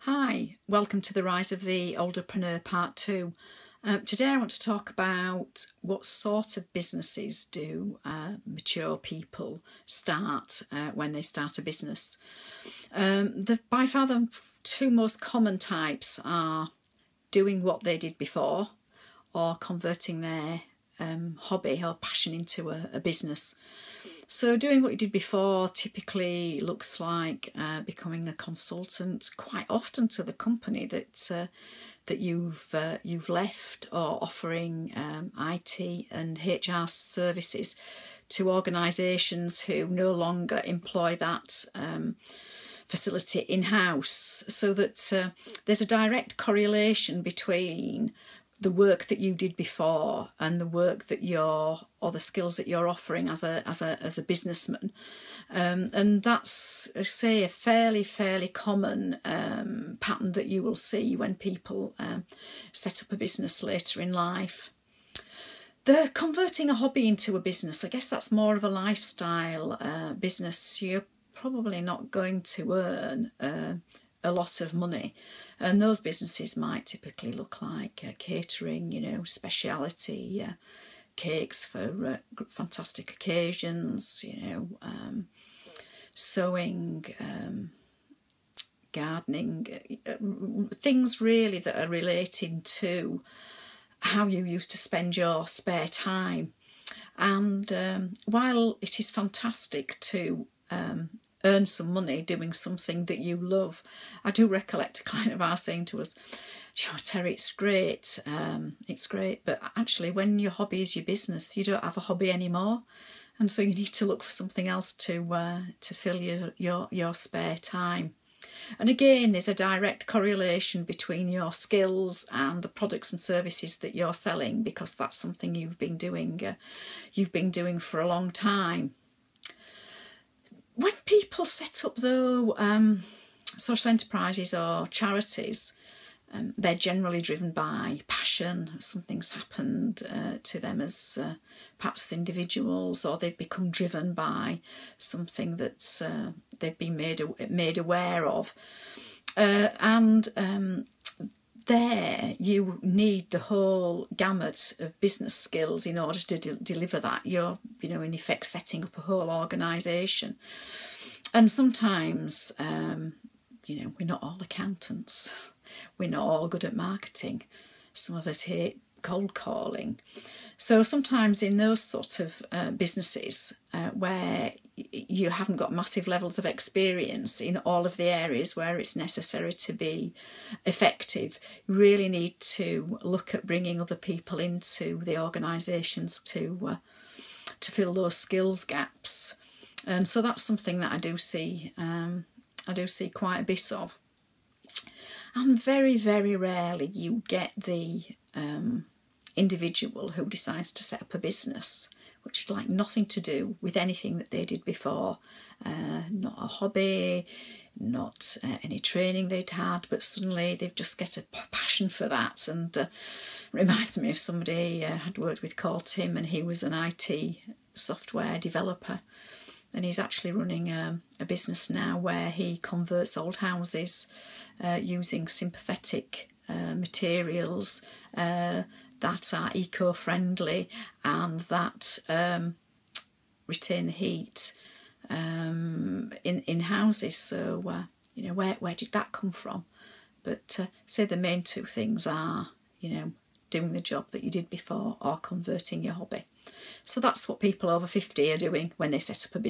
Hi, welcome to the Rise of the Olderpreneur Part 2. Today I want to talk about what sort of businesses do mature people start when they start a business. By far the two most common types are doing what they did before or converting their hobby or passion into a business. So doing what you did before typically looks like becoming a consultant, quite often to the company that you've left, or offering IT and HR services to organisations who no employ employ that facility in-house, so that there's a direct correlation between the work that you did before and the work that or the skills that you're offering as a businessman, and that's, say, a fairly common pattern that you will see when people set up a business later in life. The converting a hobby into a business, I guess that's more of a lifestyle business. You're probably not going to earn a lot of money, and those businesses might typically look like catering, speciality cakes for fantastic occasions, sewing, gardening, things really that are relating to how you used to spend your spare time. And while it is fantastic to earn some money doing something that you love, I do recollect a client of ours saying to us, Terry, it's great, but actually when your hobby is your business, you don't have a hobby anymore, and so you need to look for something else to fill your spare time. And again, there's a direct correlation between your skills and the products and services that you're selling, because that's something you've been doing for a long time. When people set up, though, social enterprises or charities, they're generally driven by passion. Something's happened to them as perhaps as individuals, or they've become driven by something that's they've been made aware of, and there you need the whole gamut of business skills in order to deliver that. You're, in effect setting up a whole organisation. And sometimes, we're not all accountants. We're not all good at marketing. Some of us hate cold calling. So sometimes in those sort of businesses where you haven't got massive levels of experience in all of the areas where it's necessary to be effective, you really need to look at bringing other people into the organisations to fill those skills gaps. And so that's something that I do see quite a bit of. And very, very rarely you get the individual who decides to set up a business which is like nothing to do with anything that they did before, not a hobby, not any training they'd had, but suddenly they've just got a passion for that. And reminds me of somebody I'd worked with called Tim, and he was an IT software developer, and he's actually running a business now where he converts old houses using sympathetic materials that are eco-friendly and that retain the heat in houses. So where did that come from? But say the main two things are doing the job that you did before or converting your hobby. So that's what people over 50 are doing when they set up a business.